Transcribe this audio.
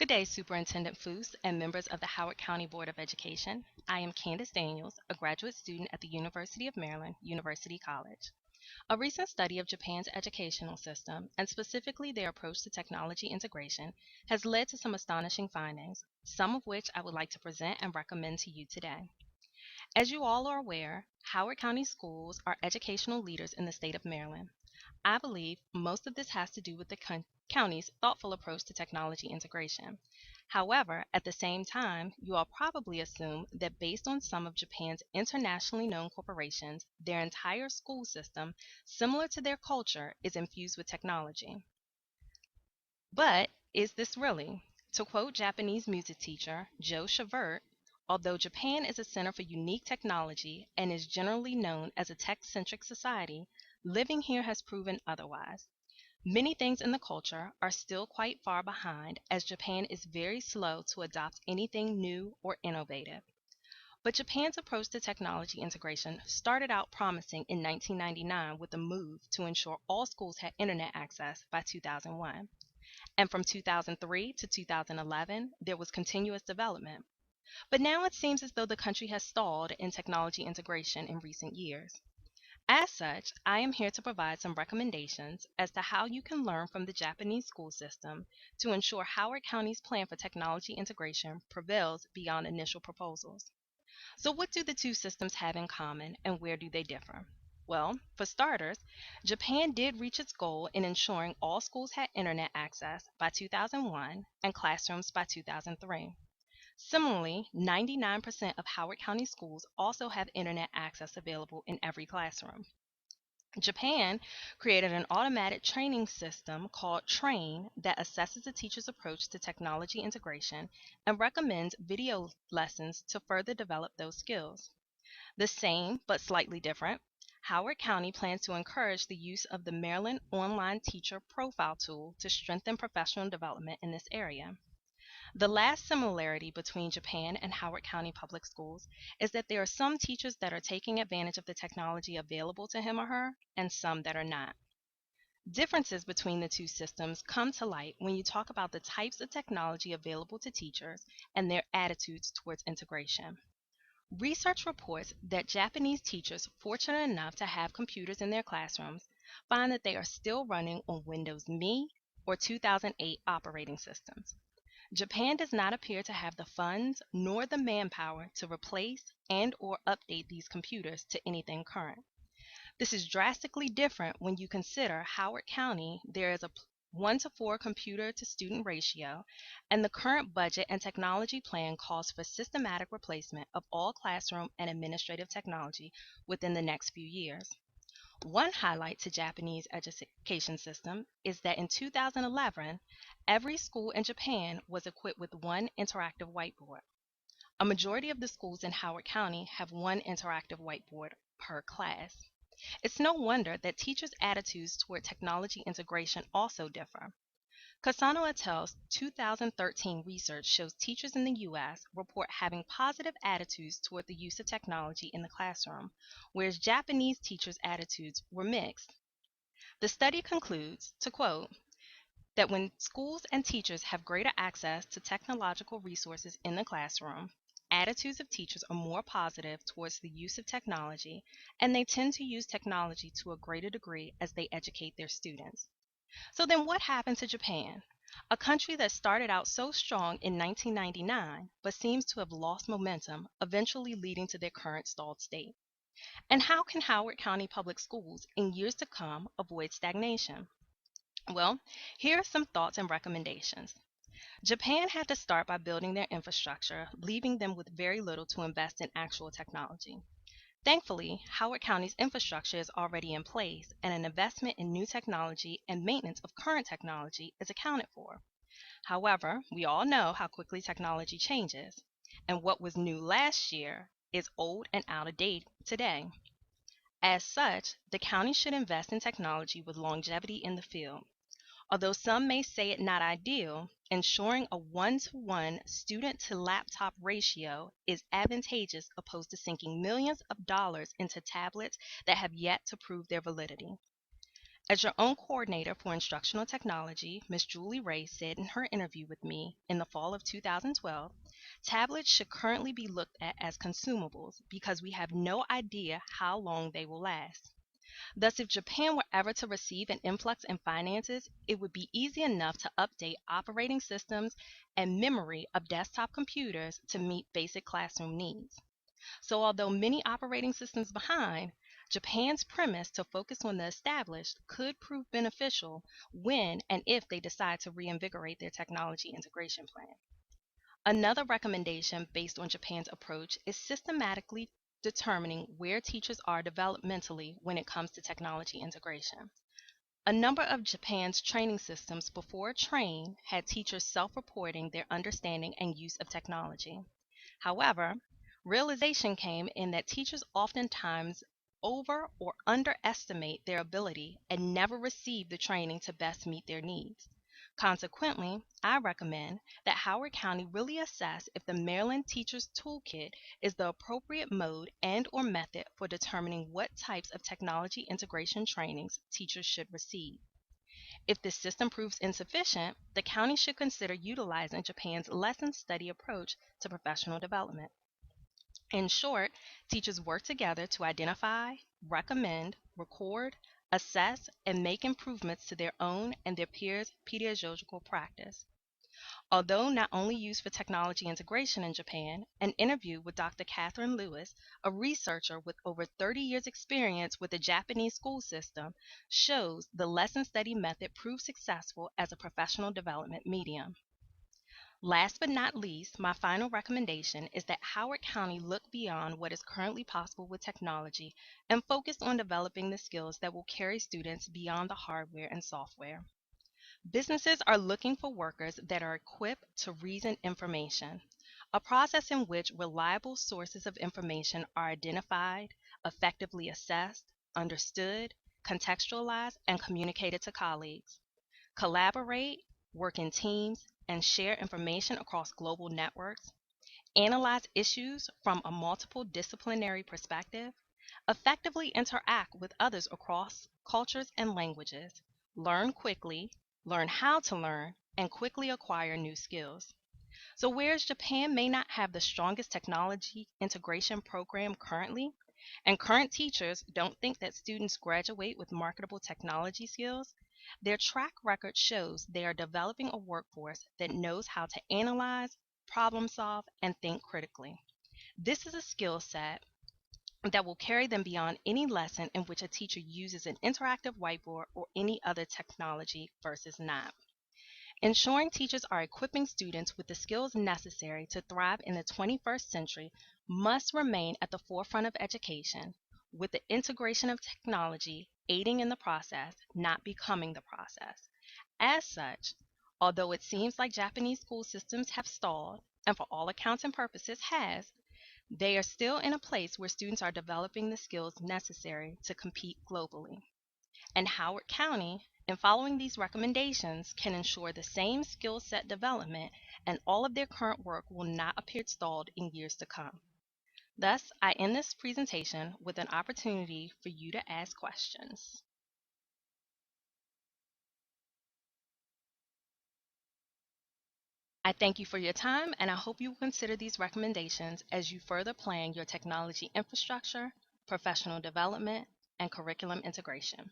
Good day, Superintendent Foose and members of the Howard County Board of Education. I am Candace Daniels, a graduate student at the University of Maryland, University College. A recent study of Japan's educational system, and specifically their approach to technology integration, has led to some astonishing findings, some of which I would like to present and recommend to you today. As you all are aware, Howard County schools are educational leaders in the state of Maryland. I believe most of this has to do with the county's thoughtful approach to technology integration. However, at the same time, you all probably assume that based on some of Japan's internationally known corporations, their entire school system, similar to their culture, is infused with technology. But is this really? To quote Japanese music teacher Joe Shavert, although Japan is a center for unique technology and is generally known as a tech-centric society, living here has proven otherwise. Many things in the culture are still quite far behind, as Japan is very slow to adopt anything new or innovative. But Japan's approach to technology integration started out promising in 1999 with a move to ensure all schools had internet access by 2001. And from 2003 to 2011, there was continuous development. But now it seems as though the country has stalled in technology integration in recent years. As such, I am here to provide some recommendations as to how you can learn from the Japanese school system to ensure Howard County's plan for technology integration prevails beyond initial proposals. So, what do the two systems have in common and where do they differ? Well, for starters, Japan did reach its goal in ensuring all schools had internet access by 2001 and classrooms by 2003. Similarly, 99% of Howard County schools also have internet access available in every classroom. Japan created an automatic training system called TRAIN that assesses a teacher's approach to technology integration and recommends video lessons to further develop those skills. The same, but slightly different, Howard County plans to encourage the use of the Maryland Online Teacher Profile tool to strengthen professional development in this area. The last similarity between Japan and Howard County Public Schools is that there are some teachers that are taking advantage of the technology available to him or her, and some that are not. Differences between the two systems come to light when you talk about the types of technology available to teachers and their attitudes towards integration. Research reports that Japanese teachers fortunate enough to have computers in their classrooms find that they are still running on Windows ME or 2008 operating systems. Japan does not appear to have the funds nor the manpower to replace and or update these computers to anything current. This is drastically different when you consider Howard County there is a 1 to 4 computer to student ratio, and the current budget and technology plan calls for systematic replacement of all classroom and administrative technology within the next few years. One highlight to Japanese education system is that in 2011, every school in Japan was equipped with one interactive whiteboard. A majority of the schools in Howard County have one interactive whiteboard per class. It's no wonder that teachers' attitudes toward technology integration also differ. Cassano et al.'s 2013 research shows teachers in the U.S. report having positive attitudes toward the use of technology in the classroom, whereas Japanese teachers' attitudes were mixed. The study concludes, to quote, that when schools and teachers have greater access to technological resources in the classroom, attitudes of teachers are more positive towards the use of technology, and they tend to use technology to a greater degree as they educate their students. So then what happened to Japan? A country that started out so strong in 1999 but seems to have lost momentum, eventually leading to their current stalled state. And how can Howard County Public Schools in years to come avoid stagnation? Well, here are some thoughts and recommendations. Japan had to start by building their infrastructure, leaving them with very little to invest in actual technology. Thankfully, Howard County's infrastructure is already in place, and an investment in new technology and maintenance of current technology is accounted for. However, we all know how quickly technology changes, and what was new last year is old and out of date today. As such, the county should invest in technology with longevity in the field. Although some may say it not ideal, ensuring a 1-to-1 student-to-laptop ratio is advantageous opposed to sinking millions of dollars into tablets that have yet to prove their validity. As your own coordinator for instructional technology, Ms. Julie Ray said in her interview with me in the fall of 2012, tablets should currently be looked at as consumables because we have no idea how long they will last. Thus, if Japan were ever to receive an influx in finances, it would be easy enough to update operating systems and memory of desktop computers to meet basic classroom needs. So, although many operating systems behind, Japan's premise to focus on the established could prove beneficial when and if they decide to reinvigorate their technology integration plan. Another recommendation based on Japan's approach is systematically determining where teachers are developmentally when it comes to technology integration. A number of Japan's training systems before Train had teachers self reporting their understanding and use of technology. However, realization came in that teachers oftentimes over or underestimate their ability and never receive the training to best meet their needs. Consequently, I recommend that Howard County really assess if the Maryland Teachers Toolkit is the appropriate mode and or method for determining what types of technology integration trainings teachers should receive. If this system proves insufficient, the county should consider utilizing Japan's lesson study approach to professional development. In short, teachers work together to identify, recommend, record, assess, and make improvements to their own and their peers' pedagogical practice. Although not only used for technology integration in Japan, an interview with Dr. Catherine Lewis, a researcher with over 30 years' experience with the Japanese school system, shows the lesson study method proved successful as a professional development medium. Last but not least, my final recommendation is that Howard County look beyond what is currently possible with technology and focus on developing the skills that will carry students beyond the hardware and software. Businesses are looking for workers that are equipped to reason information, a process in which reliable sources of information are identified, effectively assessed, understood, contextualized, and communicated to colleagues. Collaborate, work in teams, and share information across global networks. Analyze issues from a multiple disciplinary perspective. Effectively interact with others across cultures and languages. Learn quickly, learn how to learn, and quickly acquire new skills. So, whereas Japan may not have the strongest technology integration program currently, and current teachers don't think that students graduate with marketable technology skills, their track record shows they are developing a workforce that knows how to analyze, problem solve, and think critically. This is a skill set that will carry them beyond any lesson in which a teacher uses an interactive whiteboard or any other technology versus not. Ensuring teachers are equipping students with the skills necessary to thrive in the 21st century must remain at the forefront of education, with the integration of technology aiding in the process, not becoming the process. As such, although it seems like Japanese school systems have stalled, and for all accounts and purposes has, they are still in a place where students are developing the skills necessary to compete globally. And Howard County, in following these recommendations, can ensure the same skill set development and all of their current work will not appear stalled in years to come. Thus, I end this presentation with an opportunity for you to ask questions. I thank you for your time and I hope you will consider these recommendations as you further plan your technology infrastructure, professional development, and curriculum integration.